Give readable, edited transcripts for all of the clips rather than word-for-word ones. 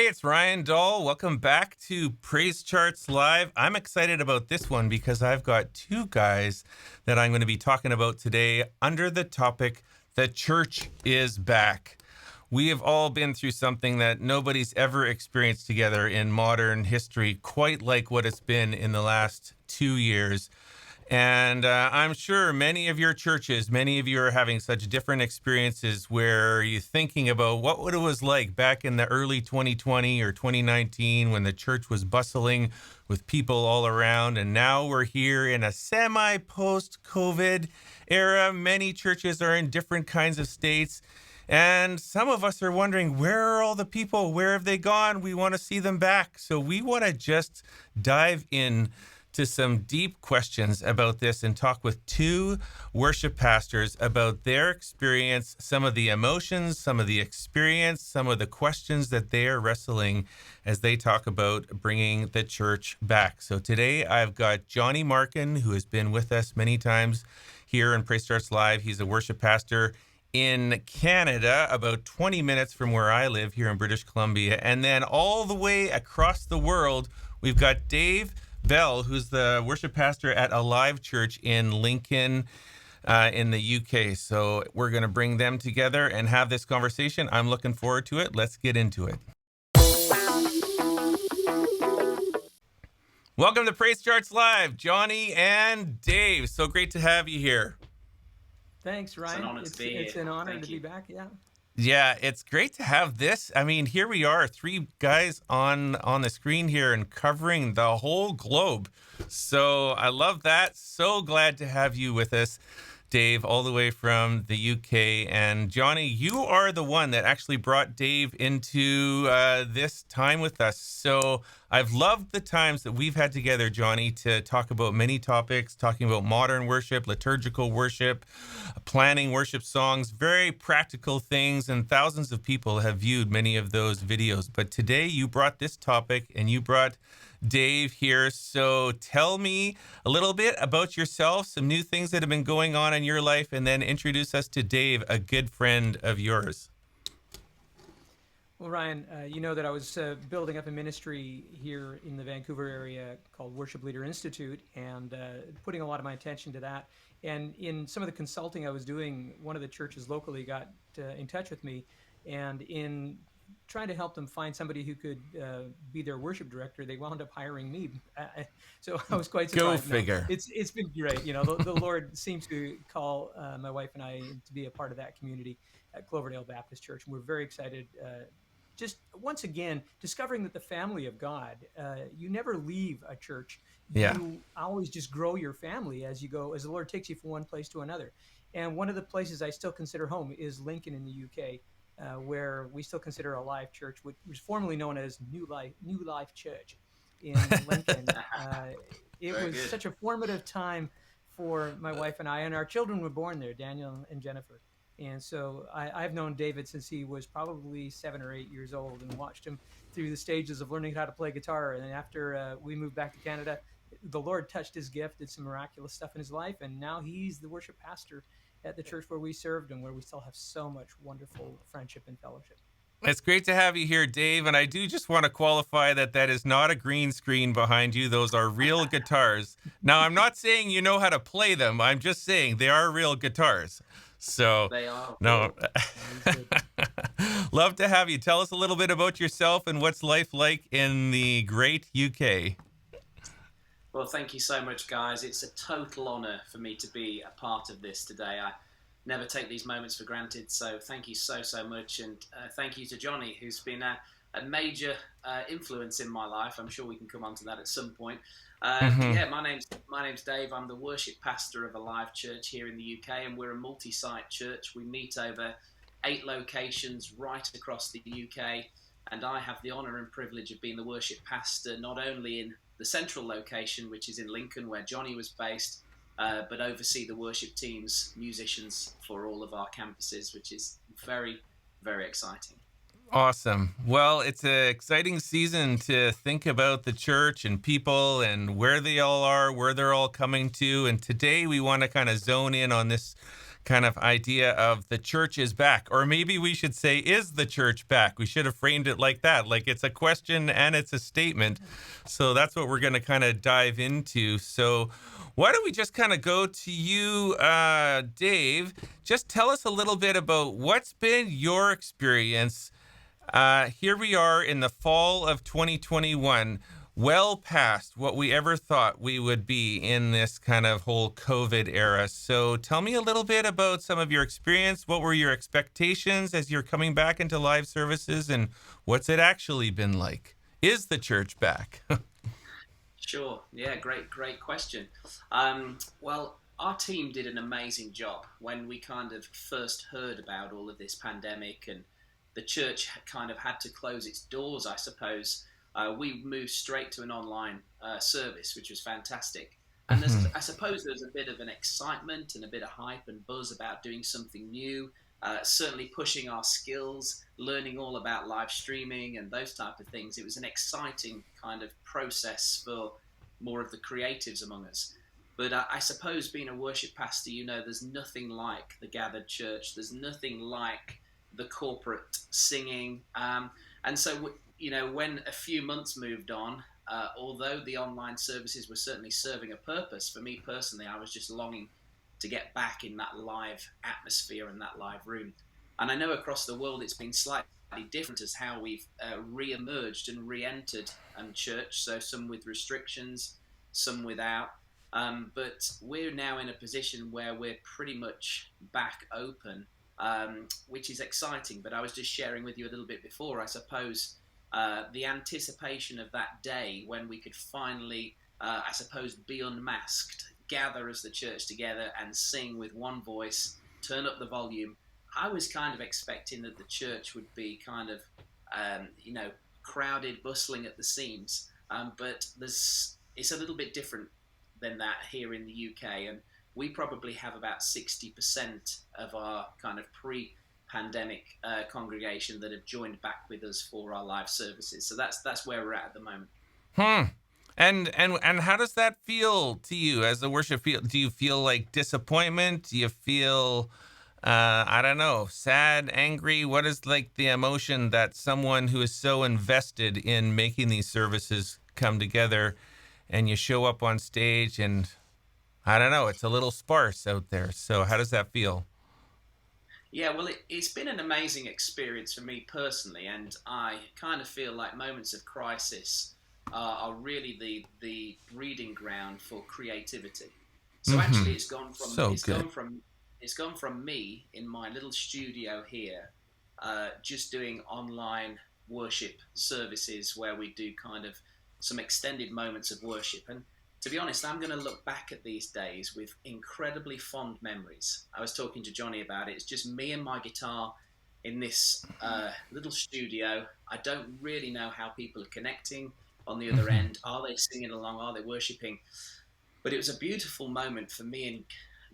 it's Ryan Dahl. Welcome back to PraiseCharts Live. I'm excited about this one because I've got two guys that I'm going to be talking about today under the topic, The Church is Back. We have all been through something that nobody's ever experienced together in modern history, quite like what it's been in the last 2 years. And I'm sure many of your churches, many of you are having such different experiences where you're thinking about what it was like back in the early 2020 or 2019 when the church was bustling with people all around. And now we're here in a semi-post-COVID era. Many churches are in different kinds of states. And some of us are wondering, where are all the people? Where have they gone? We want to see them back. So we want to just dive in to some deep questions about this and talk with two worship pastors about their experience, some of the emotions, some of the experience, some of the questions that they are wrestling as they talk about bringing the church back. So today I've got Johnny Markin, who has been with us many times here in PraiseCharts Live. He's a worship pastor in Canada, about 20 minutes from where I live here in British Columbia. And then all the way across the world, we've got Dave Bell, who's the worship pastor at Alive Church in Lincoln, in the UK. So we're going to bring them together and have this conversation. I'm looking forward to it. Let's get into it. Welcome to PraiseCharts Live, Johnny and Dave. So great to have you here. Thanks, Ryan. It's an honor to be back. Yeah, it's great to have this. I mean, here we are, three guys on the screen here and covering the whole globe. So I love that. So glad to have you with us, Dave, all the way from the UK. And Johnny, you are the one that actually brought Dave into this time with us. So I've loved the times that we've had together, Johnny, to talk about many topics, talking about modern worship, liturgical worship, planning worship songs, very practical things, and thousands of people have viewed many of those videos. But today you brought this topic and you brought Dave here. So tell me a little bit about yourself, some new things that have been going on in your life, and then introduce us to Dave, a good friend of yours. Well, Ryan, you know that I was building up a ministry here in the Vancouver area called Worship Leader Institute and putting a lot of my attention to that. And in some of the consulting I was doing, one of the churches locally got in touch with me, and in trying to help them find somebody who could be their worship director, they wound up hiring me. So I was quite surprised. Go figure. No, it's been great. You know, the Lord seems to call my wife and I to be a part of that community at Cloverdale Baptist Church. And we're very excited. Just once again, discovering that the family of God, you never leave a church. You always just grow your family as you go, as the Lord takes you from one place to another. And one of the places I still consider home is Lincoln in the UK, where we still consider Alive Church, which was formerly known as New Life Church in Lincoln. It was such a formative time for my wife and I, and our children were born there, Daniel and Jennifer. And so I've known David since he was probably 7 or 8 years old and watched him through the stages of learning how to play guitar. And then after we moved back to Canada, the Lord touched his gift, did some miraculous stuff in his life. And now he's the worship pastor at the church where we served and where we still have so much wonderful friendship and fellowship. It's great to have you here, Dave. And I do just want to qualify that is not a green screen behind you. Those are real guitars. Now, I'm not saying you know how to play them. I'm just saying they are real guitars. So they are. No, love to have you. Tell us a little bit about yourself and what's life like in the great UK. Well, thank you so much, guys. It's a total honor for me to be a part of this today. I never take these moments for granted. So thank you so much. And thank you to Johnny, who's been a major influence in my life. I'm sure we can come on to that at some point. Yeah, my name's Dave. I'm the worship pastor of Alive Church here in the UK, and we're a multi-site church. We meet over 8 locations right across the UK, and I have the honour and privilege of being the worship pastor not only in the central location, which is in Lincoln, where Johnny was based, but oversee the worship teams, musicians for all of our campuses, which is very, very exciting. Awesome. Well, it's an exciting season to think about the church and people and where they all are, where they're all coming to. And today we want to kind of zone in on this kind of idea of the church is back, or maybe we should say, is the church back? We should have framed it like that, like it's a question and it's a statement. So that's what we're going to kind of dive into. So why don't we just kind of go to you, Dave? Just tell us a little bit about what's been your experience. Here we are in the fall of 2021, well past what we ever thought we would be in this kind of whole COVID era. So tell me a little bit about some of your experience. What were your expectations as you're coming back into live services, and what's it actually been like? Is the church back? Sure. Yeah, great question. Well, our team did an amazing job when we kind of first heard about all of this pandemic and the church kind of had to close its doors, I suppose. We moved straight to an online service, which was fantastic. And I suppose there's a bit of an excitement and a bit of hype and buzz about doing something new, certainly pushing our skills, learning all about live streaming and those type of things. It was an exciting kind of process for more of the creatives among us. But I suppose being a worship pastor, there's nothing like the gathered church. There's nothing like the corporate singing. And so when a few months moved on, although the online services were certainly serving a purpose, for me personally, I was just longing to get back in that live atmosphere and that live room. And I know across the world it's been slightly different as how we've re-emerged and re-entered church. So some with restrictions, some without. But we're now in a position where we're pretty much back open, which is exciting. But I was just sharing with you a little bit before, I suppose, the anticipation of that day when we could finally, I suppose, be unmasked, gather as the church together and sing with one voice, turn up the volume. I was kind of expecting that the church would be kind of, crowded, bustling at the seams. But it's a little bit different than that here in the UK. And we probably have about 60% of our kind of pre-pandemic congregation that have joined back with us for our live services. So that's where we're at the moment. And how does that feel to you as a worship field? Do you feel like disappointment? Do you feel, I don't know, sad, angry? What is like the emotion that someone who is so invested in making these services come together and you show up on stage and, I don't know, it's a little sparse out there. So how does that feel? Yeah, well, it's been an amazing experience for me personally, and I kind of feel like moments of crisis are really the breeding ground for creativity. So actually, it's gone from me in my little studio here, just doing online worship services where we do kind of some extended moments of worship. And to be honest, I'm going to look back at these days with incredibly fond memories. I was talking to Johnny about it. It's just me and my guitar in this little studio. I don't really know how people are connecting on the other end. Are they singing along? Are they worshiping? But it was a beautiful moment for me and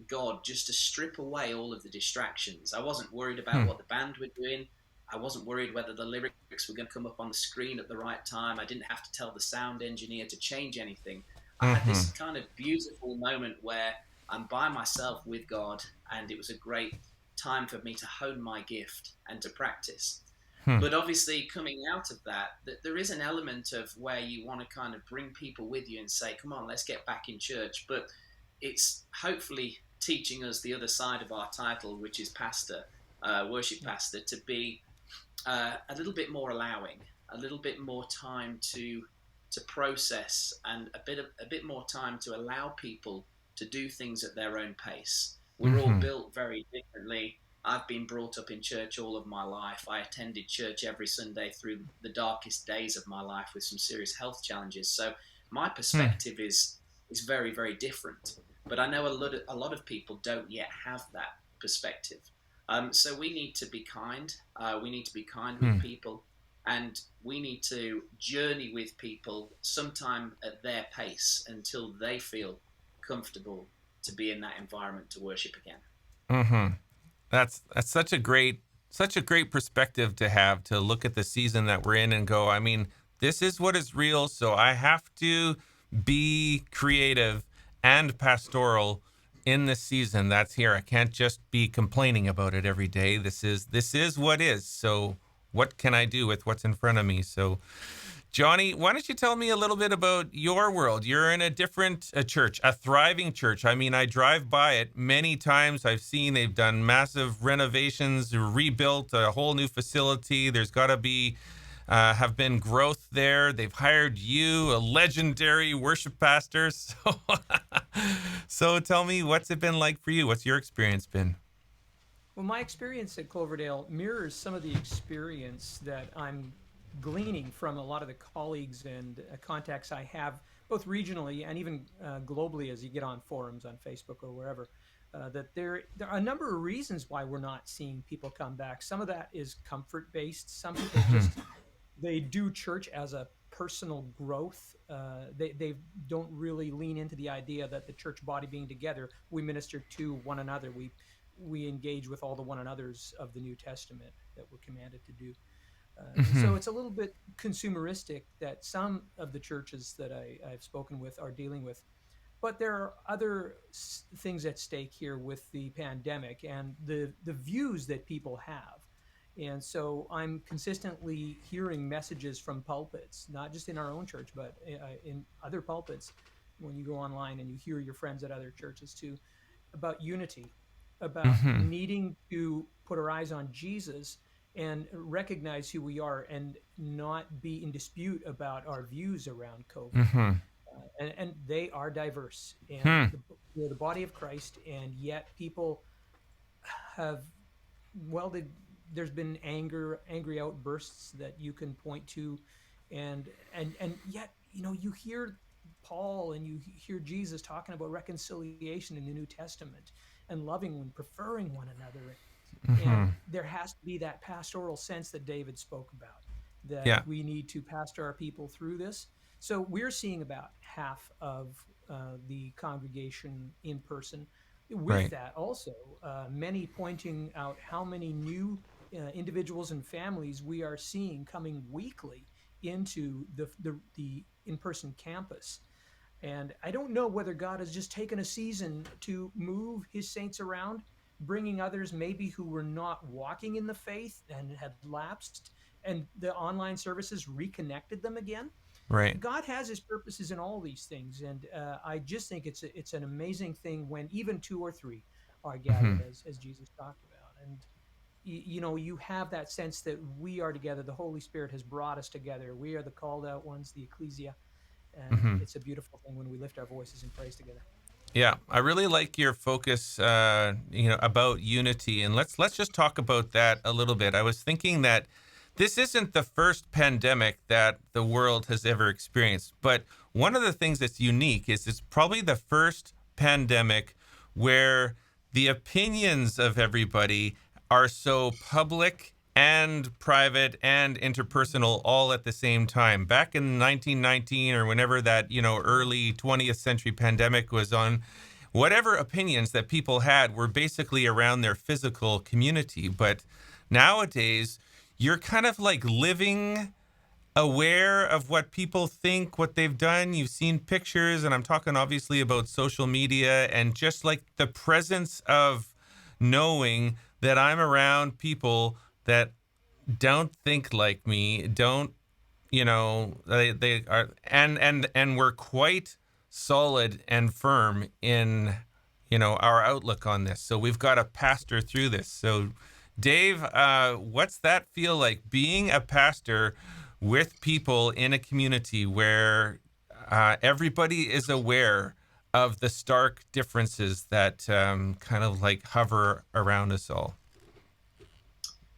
God just to strip away all of the distractions. I wasn't worried about what the band were doing. I wasn't worried whether the lyrics were going to come up on the screen at the right time. I didn't have to tell the sound engineer to change anything. I had this kind of beautiful moment where I'm by myself with God, and it was a great time for me to hone my gift and to practice. But obviously coming out of that, there is an element of where you want to kind of bring people with you and say, come on, let's get back in church. But it's hopefully teaching us the other side of our title, which is pastor, worship pastor, to be a little bit more allowing, a little bit more time to process, and a bit more time to allow people to do things at their own pace. We're all built very differently. I've been brought up in church all of my life. I attended church every Sunday through the darkest days of my life with some serious health challenges. So my perspective is very, very different. But I know a lot of people don't yet have that perspective. So we need to be kind. We need to be kind with people. And we need to journey with people sometime at their pace until they feel comfortable to be in that environment to worship again. That's such a great perspective to have, to look at the season that we're in and go, I mean, this is what is real. So I have to be creative and pastoral in the season that's here. I can't just be complaining about it every day. This is what is. So what can I do with what's in front of me? So Johnny, why don't you tell me a little bit about your world? You're in a different church, a thriving church. I mean, I drive by it many times. I've seen they've done massive renovations, rebuilt a whole new facility. There's got to be have been growth there. They've hired you, a legendary worship pastor. So tell me, what's it been like for you? What's your experience been? Well, my experience at Cloverdale mirrors some of the experience that I'm gleaning from a lot of the colleagues and contacts I have, both regionally and even globally, as you get on forums on Facebook or wherever. That there are a number of reasons why we're not seeing people come back. Some of that is comfort based. Some people just they do church as a personal growth. They don't really lean into the idea that the church body being together, we minister to one another. We engage with all the one another's of the New Testament that we're commanded to do. So it's a little bit consumeristic that some of the churches that I've spoken with are dealing with. But there are other things at stake here with the pandemic and the views that people have. And so I'm consistently hearing messages from pulpits, not just in our own church, but in other pulpits, when you go online and you hear your friends at other churches too, about unity, about needing to put our eyes on Jesus and recognize who we are and not be in dispute about our views around COVID. And they are diverse. And we're the body of Christ, and yet people have, well, there's been angry outbursts that you can point to, and yet, you hear Paul and you hear Jesus talking about reconciliation in the New Testament and loving and preferring one another. And there has to be that pastoral sense that David spoke about, that we need to pastor our people through this. So we're seeing about half of the congregation in person. With that also, many pointing out how many new individuals and families we are seeing coming weekly into the in-person campus. And I don't know whether God has just taken a season to move his saints around, bringing others maybe who were not walking in the faith and had lapsed, and the online services reconnected them again. Right. God has his purposes in all these things. And I just think it's an amazing thing when even two or three are gathered, as Jesus talked about. And you have that sense that we are together. The Holy Spirit has brought us together. We are the called out ones, the ecclesia. And it's a beautiful thing when we lift our voices in praise together. Yeah, I really like your focus, about unity, and let's just talk about that a little bit. I was thinking that this isn't the first pandemic that the world has ever experienced, but one of the things that's unique is it's probably the first pandemic where the opinions of everybody are so public and private and interpersonal all at the same time. Back in 1919 or whenever that, early 20th century pandemic was on, whatever opinions that people had were basically around their physical community. But nowadays, you're kind of like living aware of what people think, what they've done. You've seen pictures, and I'm talking obviously about social media, and just like the presence of knowing that I'm around people that don't think like me, don't, they are, and we're quite solid and firm in, our outlook on this. So we've got to pastor through this. So Dave, what's that feel like, being a pastor with people in a community where everybody is aware of the stark differences that kind of like hover around us all?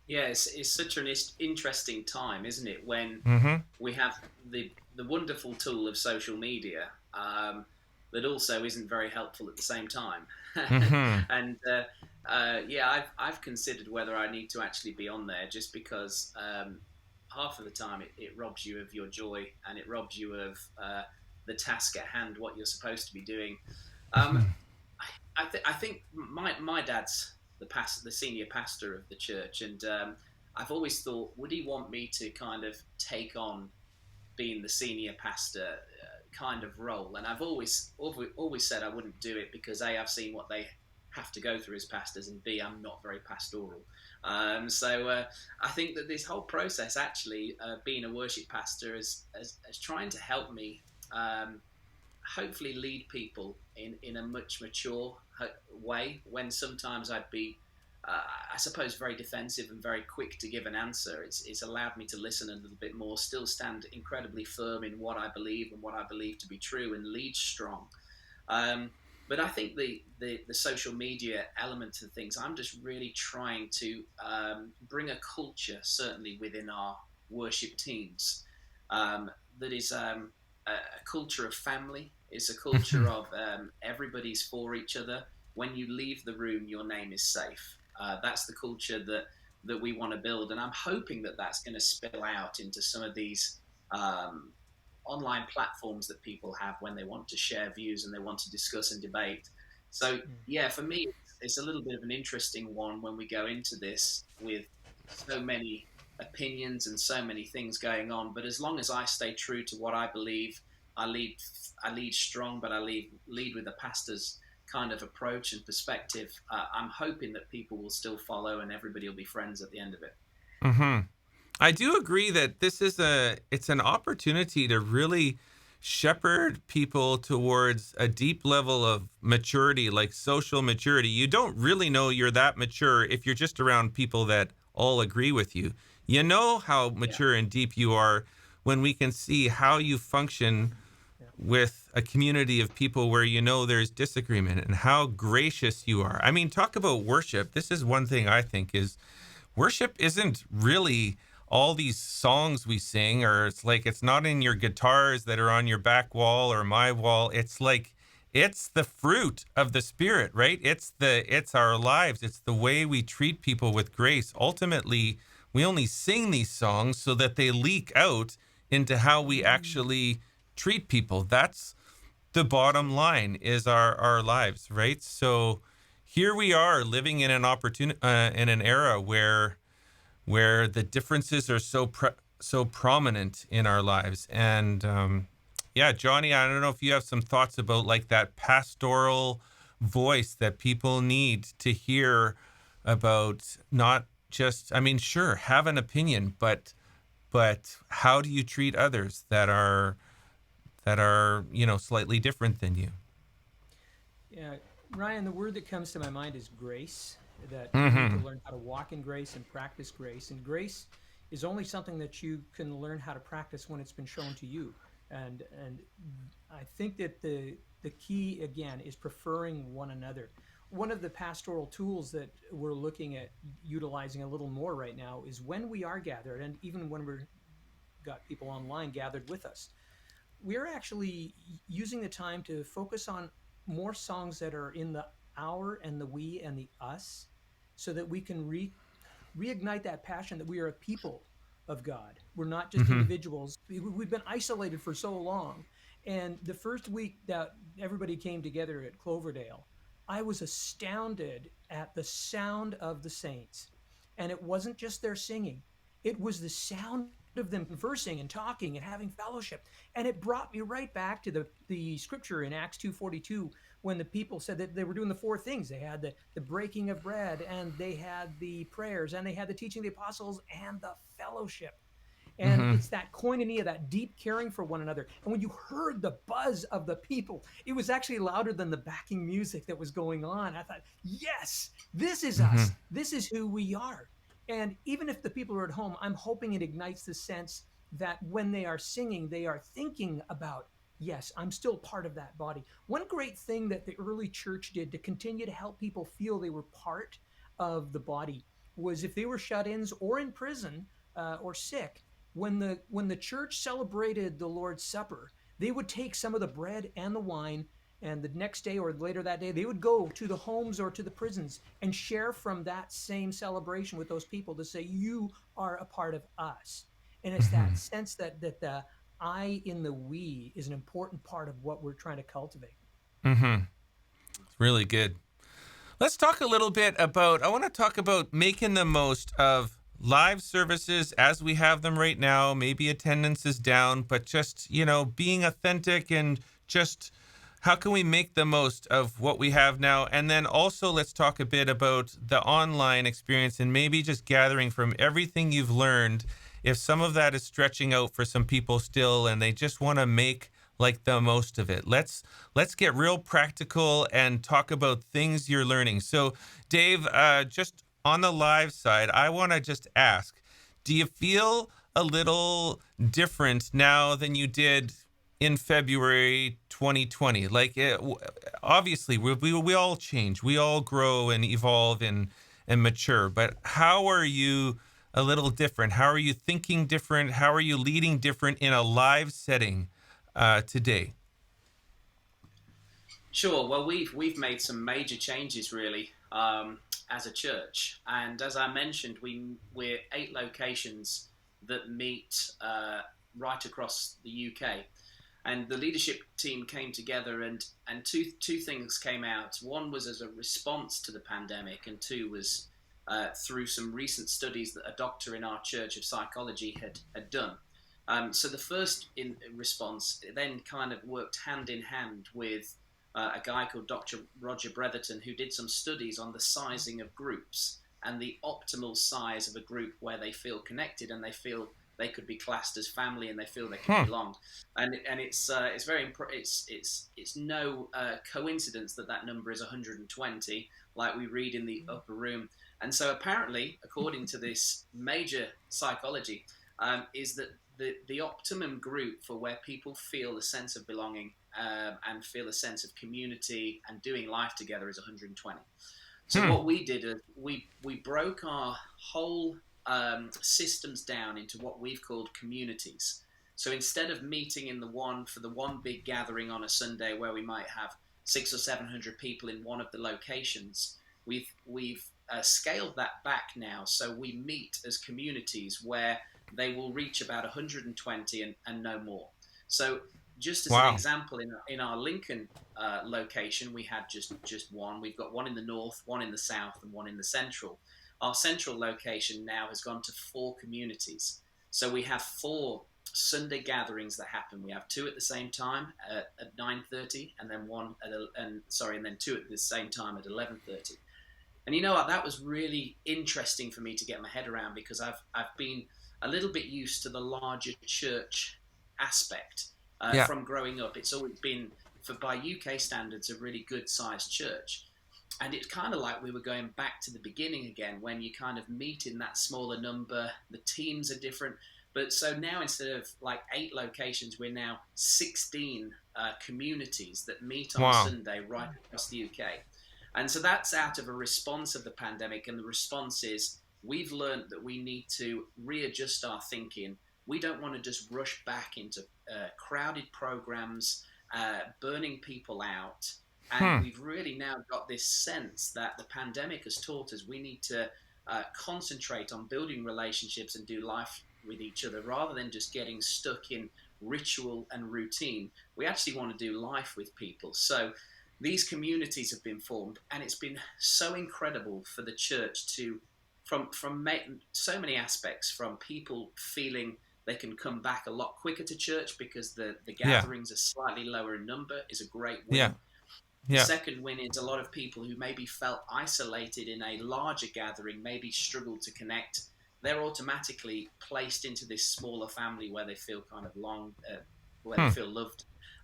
Yeah, it's such an interesting time, isn't it, when we have the wonderful tool of social media that also isn't very helpful at the same time. And I've considered whether I need to actually be on there, just because half of the time it robs you of your joy, and it robs you of the task at hand, what you're supposed to be doing. I think my dad's the senior pastor of the church, and I've always thought, would he want me to kind of take on being the senior pastor, kind of role. And I've always said I wouldn't do it because A, I've seen what they have to go through as pastors, and B, I'm not very pastoral. So I think that this whole process, actually, being a worship pastor, is trying to help me hopefully lead people in a much mature way, when sometimes I'd be, I suppose, very defensive and very quick to give an answer. It's allowed me to listen a little bit more, still stand incredibly firm in what I believe and what I believe to be true, and lead strong. But I think the social media element to things, I'm just really trying to bring a culture, certainly within our worship teams, that is a culture of family. It's a culture of everybody's for each other. When you leave the room, your name is safe. That's the culture that we want to build. And I'm hoping that that's going to spill out into some of these online platforms that people have when they want to share views and they want to discuss and debate. So, yeah, for me, it's a little bit of an interesting one when we go into this with so many opinions and so many things going on. But as long as I stay true to what I believe, I lead strong, but I lead with a pastor's kind of approach and perspective. I'm hoping that people will still follow and everybody will be friends at the end of it. Mm-hmm. I do agree that this is it's an opportunity to really shepherd people towards a deep level of maturity, like social maturity. You don't really know you're that mature if you're just around people that all agree with you. You know how mature and deep you are when we can see how you function with a community of people where you know there's disagreement, and how gracious you are. I mean, talk about worship. This is one thing I think is worship isn't really all these songs we sing, or it's not in your guitars that are on your back wall or my wall. It's the fruit of the Spirit, right? It's our lives. It's the way we treat people with grace. Ultimately, we only sing these songs so that they leak out into how we actually treat people. That's the bottom line, is our lives, right? So here we are living in an opportunity, in an era where the differences are so prominent in our lives. And Johnny, I don't know if you have some thoughts about like that pastoral voice that people need to hear about, not just, I mean, sure, have an opinion, but how do you treat others that are slightly different than you? Yeah, Ryan, the word that comes to my mind is grace. That we need to learn how to walk in grace and practice grace. And grace is only something that you can learn how to practice when it's been shown to you. And I think that the key, again, is preferring one another. One of the pastoral tools that we're looking at utilizing a little more right now is when we are gathered, and even when we're got people online gathered with us, we're actually using the time to focus on more songs that are in the our and the we and the us, so that we can reignite that passion that we are a people of God. We're not just individuals. We've been isolated for so long. And the first week that everybody came together at Cloverdale, I was astounded at the sound of the saints. And it wasn't just their singing. It was the sound of them conversing and talking and having fellowship. And it brought me right back to the scripture in Acts 2:42, when the people said that they were doing the four things. They had the breaking of bread, and they had the prayers, and they had the teaching of the apostles, and the fellowship. And it's that koinonia, that deep caring for one another. And when you heard the buzz of the people, it was actually louder than the backing music that was going on. I thought, yes, this is us. This is who we are. And even if the people are at home, I'm hoping it ignites the sense that when they are singing, they are thinking about, yes, I'm still part of that body. One great thing that the early church did to continue to help people feel they were part of the body was, if they were shut-ins or in prison or sick, when the church celebrated the Lord's Supper, they would take some of the bread and the wine, and the next day or later that day, they would go to the homes or to the prisons and share from that same celebration with those people to say, you are a part of us. And it's that sense that the I in the we is an important part of what we're trying to cultivate. It's really good. Let's talk a little bit about, I want to talk about making the most of live services as we have them right now, maybe attendance is down, but just, being authentic and just how can we make the most of what we have now? And then also let's talk a bit about the online experience and maybe just gathering from everything you've learned. If some of that is stretching out for some people still and they just want to make like the most of it. Let's get real practical and talk about things you're learning. So Dave, just on the live side, I want to just ask, do you feel a little different now than you did in February 2020? Like, obviously, we all change. We all grow and evolve and mature. But how are you a little different? How are you thinking different? How are you leading different in a live setting today? Sure. Well, we've made some major changes really as a church, and as I mentioned, we're 8 locations that meet right across the UK. And the leadership team came together, and two things came out. One was as a response to the pandemic, and two was through some recent studies that a doctor in our Church of Psychology had done. So the first in response then kind of worked hand in hand with a guy called Dr. Roger Bretherton, who did some studies on the sizing of groups and the optimal size of a group where they feel connected and they feel they could be classed as family and they feel they can belong. And it's very it's no coincidence that number is 120, like we read in the upper room. And so apparently, according to this major psychology, is that the optimum group for where people feel a sense of belonging and feel a sense of community and doing life together is 120. So what we did is we broke our whole systems down into what we've called communities. So instead of meeting in the one big gathering on a Sunday where we might have 600 or 700 people in one of the locations, we've scaled that back now. So we meet as communities where they will reach about 120 and no more. So just as an example, in our Lincoln location, we had just one. We've got one in the north, one in the south, and one in the central. Our central location now has gone to 4 communities. So we have 4 Sunday gatherings that happen. We have 2 at the same time at 9:30, and then and then 2 at the same time at 11:30. And you know what? That was really interesting for me to get my head around, because I've been a little bit used to the larger church aspect from growing up. It's always been, by UK standards, a really good sized church. And it's kind of like we were going back to the beginning again, when you kind of meet in that smaller number, the teams are different. But so now, instead of like 8 locations, we're now 16 communities that meet on Sunday right across the UK. And so that's out of a response of the pandemic. And the response is, we've learned that we need to readjust our thinking. We don't want to just rush back into crowded programs, burning people out. And we've really now got this sense that the pandemic has taught us we need to concentrate on building relationships and do life with each other, rather than just getting stuck in ritual and routine. We actually want to do life with people. So these communities have been formed, and it's been so incredible for the church to, from so many aspects, from people feeling they can come back a lot quicker to church because the gatherings are slightly lower in number, is a great win. The second win is a lot of people who maybe felt isolated in a larger gathering, maybe struggled to connect. They're automatically placed into this smaller family where they feel kind of where they feel loved.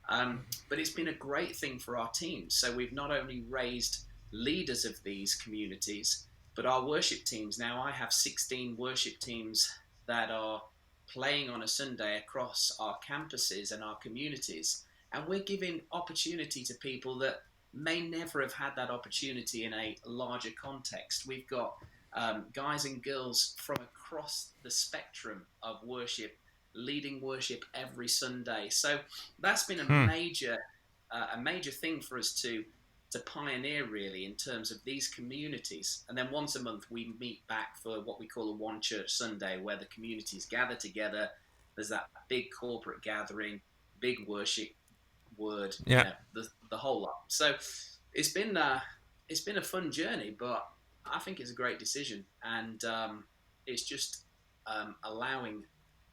But it's been a great thing for our teams. So we've not only raised leaders of these communities, but our worship teams. Now I have 16 worship teams that are playing on a Sunday across our campuses and our communities. And we're giving opportunity to people that may never have had that opportunity in a larger context. We've got guys and girls from across the spectrum of worship leading worship every Sunday. So that's been a major thing for us to pioneer, really, in terms of these communities. And then once a month we meet back for what we call a One Church Sunday, where the communities gather together. There's that big corporate gathering, big worship, word, the whole lot. So it's been a fun journey, but I think it's a great decision. And it's just allowing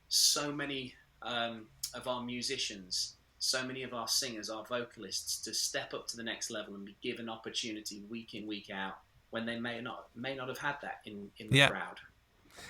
so many of our musicians, so many of our singers, our vocalists, to step up to the next level and be given opportunity week in, week out, when they may not have had that in the Yeah. crowd.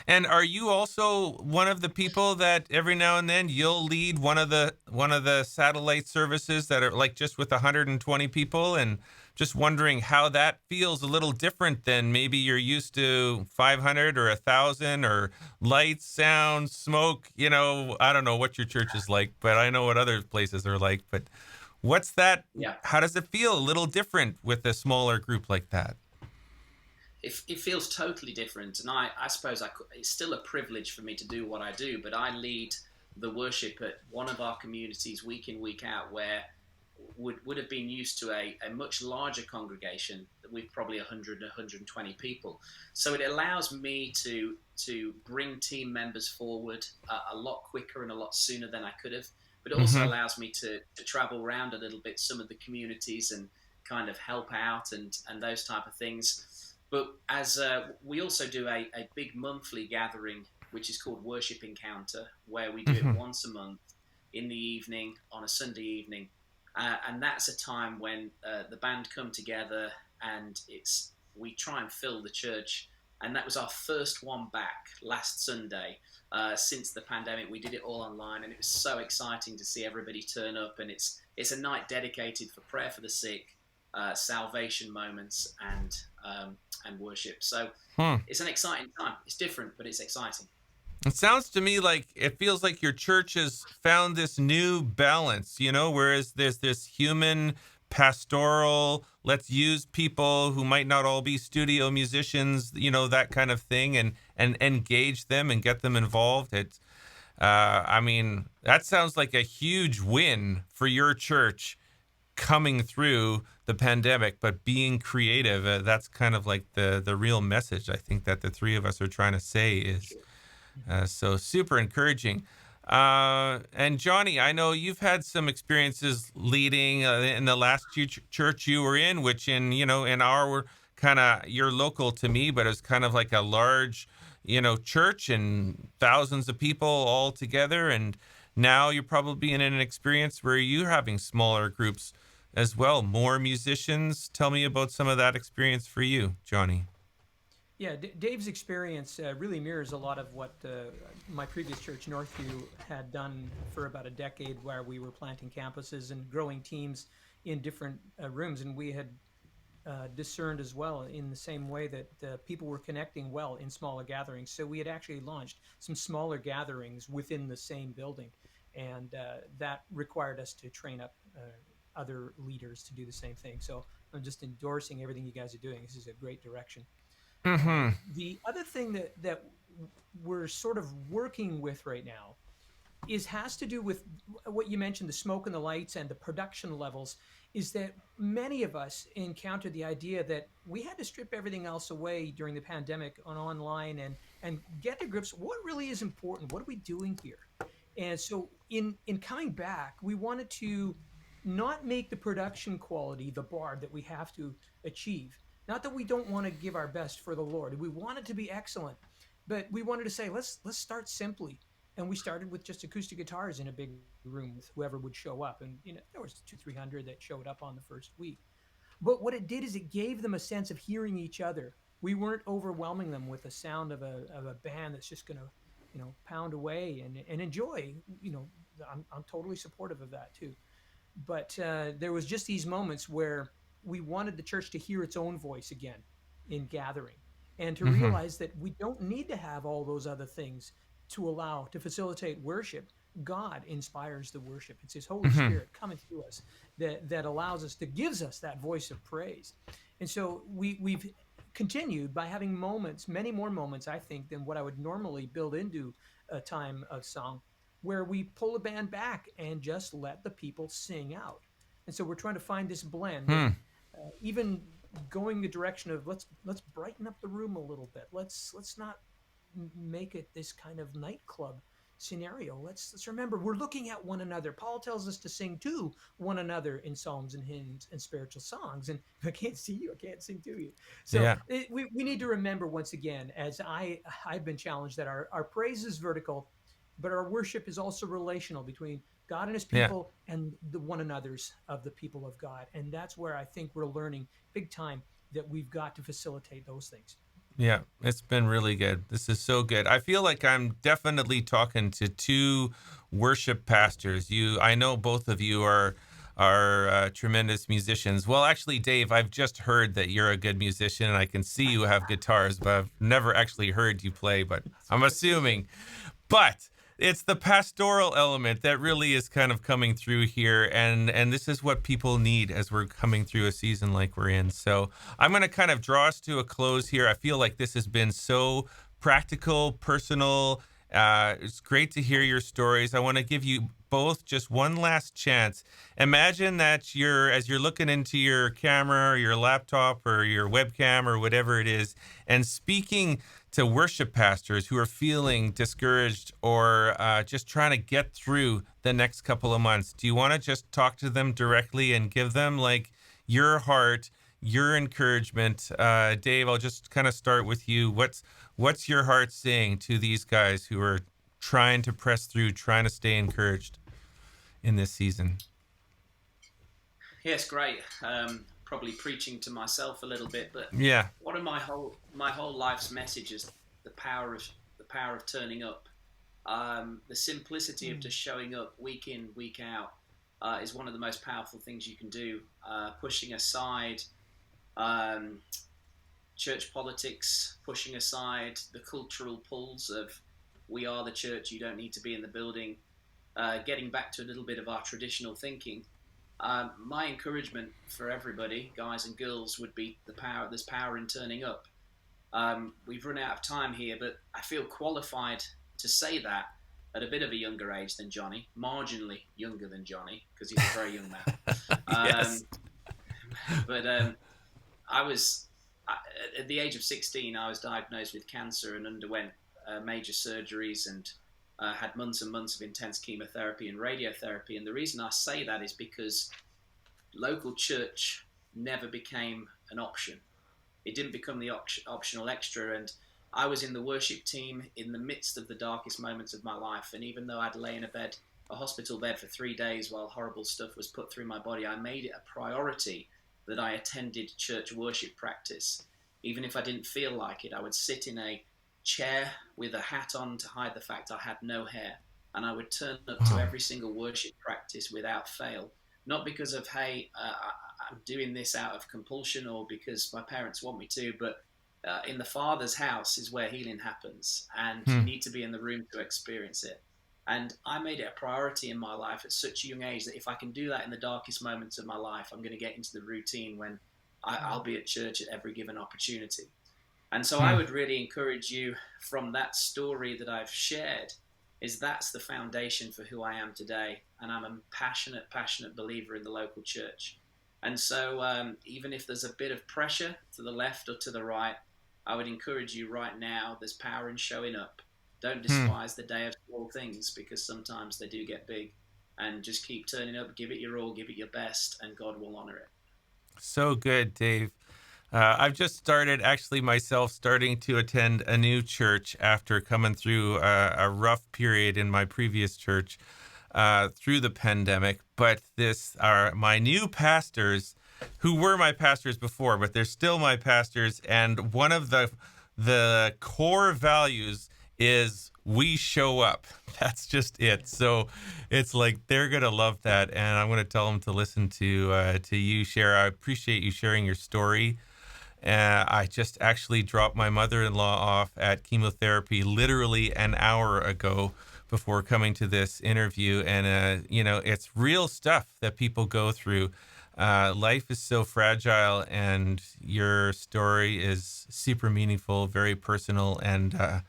And are you also one of the people that every now and then you'll lead one of the satellite services that are like just with 120 people, and just wondering how that feels a little different than maybe you're used to 500 or 1,000, or lights, sound, smoke, I don't know what your church is like, but I know what other places are like. But what's that? Yeah. How does it feel a little different with a smaller group like that? It feels totally different, and I suppose it's still a privilege for me to do what I do, but I lead the worship at one of our communities week in, week out, where would have been used to a much larger congregation with probably 100 120 people. So it allows me to bring team members forward a lot quicker and a lot sooner than I could have, but it also allows me to travel around a little bit, some of the communities, and kind of help out and those type of things. But as we also do a big monthly gathering, which is called Worship Encounter, where we do it once a month in the evening, on a Sunday evening. And that's a time when the band come together, and we try and fill the church. And that was our first one back last Sunday since the pandemic. We did it all online, and it was so exciting to see everybody turn up. And it's a night dedicated for prayer for the sick, salvation moments, and worship. So it's an exciting time. It's different, but it's exciting. It sounds to me like it feels like your church has found this new balance, whereas there's this human, pastoral, let's use people who might not all be studio musicians, that kind of thing, and engage them and get them involved. It's, that sounds like a huge win for your church coming through the pandemic, but being creative. That's kind of like the real message I think that the three of us are trying to say is so super encouraging. And Johnny, I know you've had some experiences leading in the last church you were in, which in our kind of, you're local to me, but it's kind of like a large, church and thousands of people all together. And now you're probably in an experience where you're having smaller groups as well, more musicians. Tell me about some of that experience for you, Johnny. Yeah, Dave's experience really mirrors a lot of what my previous church, Northview, had done for about a decade, where we were planting campuses and growing teams in different rooms. And we had discerned as well, in the same way, that people were connecting well in smaller gatherings. So we had actually launched some smaller gatherings within the same building. And that required us to train up other leaders to do the same thing. So I'm just endorsing everything you guys are doing. This is a great direction. The other thing that we're sort of working with right now has to do with what you mentioned, the smoke and the lights and the production levels, is that many of us encountered the idea that we had to strip everything else away during the pandemic online and get to grips what really is important. What are we doing here? And so in coming back, we wanted to not make the production quality the bar that we have to achieve. Not that we don't want to give our best for the Lord. We want it to be excellent, but we wanted to say, let's start simply. And we started with just acoustic guitars in a big room with whoever would show up. And there was 200-300 that showed up on the first week. But what it did is it gave them a sense of hearing each other. We weren't overwhelming them with the sound of a band that's just going to pound away and enjoy. I'm totally supportive of that too. But there was just these moments where we wanted the church to hear its own voice again in gathering, and to realize that we don't need to have all those other things to facilitate worship. God inspires the worship. It's His Holy Spirit coming through us that allows us, that gives us that voice of praise. And so we've continued by having moments, many more moments, I think, than what I would normally build into a time of song, where we pull a band back and just let the people sing out. And so we're trying to find this blend, even going the direction of let's brighten up the room a little bit. Let's not make it this kind of nightclub scenario. Let's remember, we're looking at one another. Paul tells us to sing to one another in psalms and hymns and spiritual songs. And if I can't see you, I can't sing to you. So Yeah. we need to remember once again, as I've been challenged, that our praise is vertical, but our worship is also relational between God and his Yeah. people and the one another's of the people of God. And that's where I think we're learning big time that we've got to facilitate those things. Yeah, it's been really good. This is so good. I feel like I'm definitely talking to two worship pastors. I know both of you are tremendous musicians. Well, actually, Dave, I've just heard that you're a good musician, and I can see you have guitars, but I've never actually heard you play. But I'm assuming. But it's the pastoral element that really is kind of coming through here, and this is what people need as we're coming through a season like we're in. So I'm going to kind of draw us to a close here. I feel like this has been so practical, personal. It's great to hear your stories. I want to give you both just one last chance. Imagine that as you're looking into your camera or your laptop or your webcam or whatever it is, and speaking to worship pastors who are feeling discouraged or just trying to get through the next couple of months. Do you want to just talk to them directly and give them like your heart, your encouragement? Dave, I'll just kind of start with you. What's your heart saying to these guys who are trying to press through, trying to stay encouraged in this season? Yes, great. Probably preaching to myself a little bit, but Yeah. one of my whole life's message is the power of turning up. The simplicity of just showing up week in, week out is one of the most powerful things you can do. Pushing aside church politics, pushing aside the cultural pulls of we are the church, you don't need to be in the building, getting back to a little bit of our traditional thinking. My encouragement for everybody, guys and girls, would be there's power in turning up. We've run out of time here, but I feel qualified to say that at a bit of a younger age than Johnny, marginally younger than Johnny, because he's a very young man. Yes. But at the age of 16, I was diagnosed with cancer and underwent major surgeries and had months and months of intense chemotherapy and radiotherapy. And the reason I say that is because local church never became an option. It didn't become the optional extra. And I was in the worship team in the midst of the darkest moments of my life. And even though I'd lay in a hospital bed for 3 days while horrible stuff was put through my body, I made it a priority that I attended church worship practice. Even if I didn't feel like it, I would sit in a chair with a hat on to hide the fact I had no hair, and I would turn up to every single worship practice without fail, not because of I'm doing this out of compulsion or because my parents want me to, but in the Father's house is where healing happens, and you need to be in the room to experience it. And I made it a priority in my life at such a young age that if I can do that in the darkest moments of my life, I'm going to get into the routine when I'll be at church at every given opportunity. And so I would really encourage you from that story that I've shared, is that's the foundation for who I am today. And I'm a passionate believer in the local church. And so even if there's a bit of pressure to the left or to the right, I would encourage you right now, there's power in showing up. Don't despise the day of small things, because sometimes they do get big. And just keep turning up, give it your all, give it your best, and God will honor it. So good, Dave. I've just starting to attend a new church after coming through a rough period in my previous church through the pandemic. But this are my new pastors, who were my pastors before, but they're still my pastors. And one of the core values is we show up. That's just it. So it's like they're going to love that. And I'm going to tell them to listen to you share. I appreciate you sharing your story. I just actually dropped my mother-in-law off at chemotherapy literally an hour ago before coming to this interview. And, it's real stuff that people go through. Life is so fragile, and your story is super meaningful, very personal, and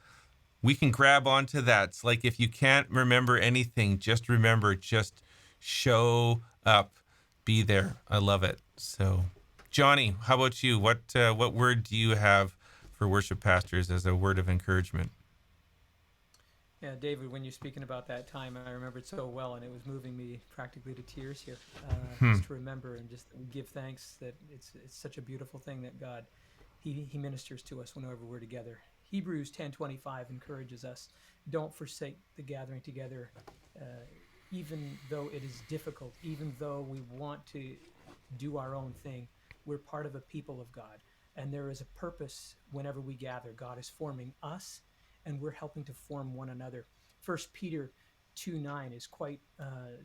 we can grab onto that. It's like if you can't remember anything, just show up, be there. I love it. So, Johnny, how about you? What word do you have for worship pastors as a word of encouragement? Yeah, David, when you're speaking about that time, I remember it so well, and it was moving me practically to tears here, just to remember and just give thanks that it's such a beautiful thing that God, He ministers to us whenever we're together. Hebrews 10:25 encourages us, don't forsake the gathering together, uh, even though it is difficult, even though we want to do our own thing. We're part of a people of God, and there is a purpose whenever we gather. God is forming us, and we're helping to form one another. First Peter 2:9 is quite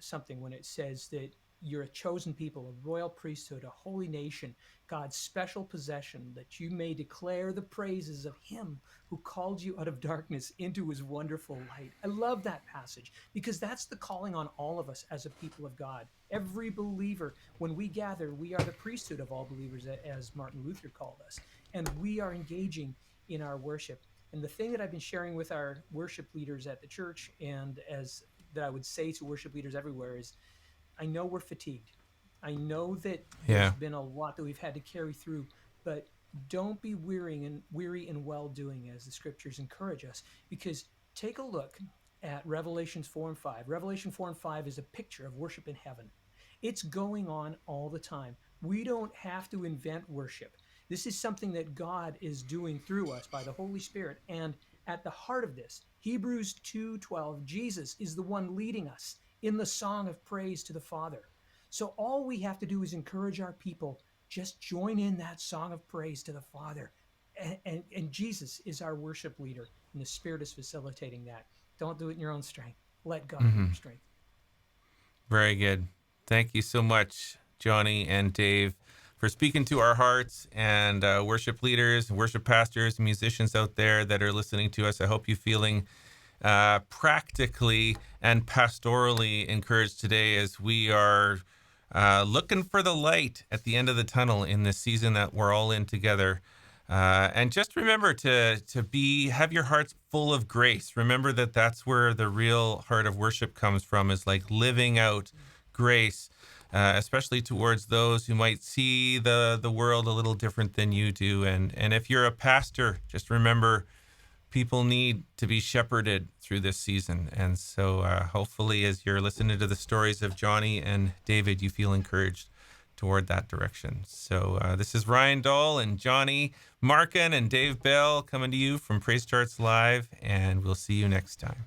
something when it says that you're a chosen people, a royal priesthood, a holy nation, God's special possession, that you may declare the praises of him who called you out of darkness into his wonderful light. I love that passage because that's the calling on all of us as a people of God. Every believer, when we gather, we are the priesthood of all believers, as Martin Luther called us, and we are engaging in our worship. And the thing that I've been sharing with our worship leaders at the church, and as that I would say to worship leaders everywhere, is I know we're fatigued. I know that there's Yeah. been a lot that we've had to carry through, but don't be weary and well doing, as the scriptures encourage us. Because take a look at Revelations 4 and 5. Revelation 4 and 5 is a picture of worship in heaven. It's going on all the time. We don't have to invent worship. This is something that God is doing through us by the Holy Spirit. And at the heart of this, Hebrews 2:12, Jesus is the one leading us in the song of praise to the Father. So all we have to do is encourage our people, just join in that song of praise to the Father. And Jesus is our worship leader, and the Spirit is facilitating that. Don't do it in your own strength. Let God be your strength. Very good. Thank you so much, Johnny and Dave, for speaking to our hearts, and worship leaders, worship pastors, musicians out there that are listening to us. I hope you're feeling practically and pastorally encouraged today as we are looking for the light at the end of the tunnel in this season that we're all in together. And just remember to have your hearts full of grace. Remember that that's where the real heart of worship comes from, is like living out grace, especially towards those who might see the world a little different than you do. And if you're a pastor, just remember people need to be shepherded through this season. And so hopefully as you're listening to the stories of Johnny and David, you feel encouraged toward that direction. So this is Ryan Dahl and Johnny Markin and Dave Bell coming to you from PraiseCharts Live, and we'll see you next time.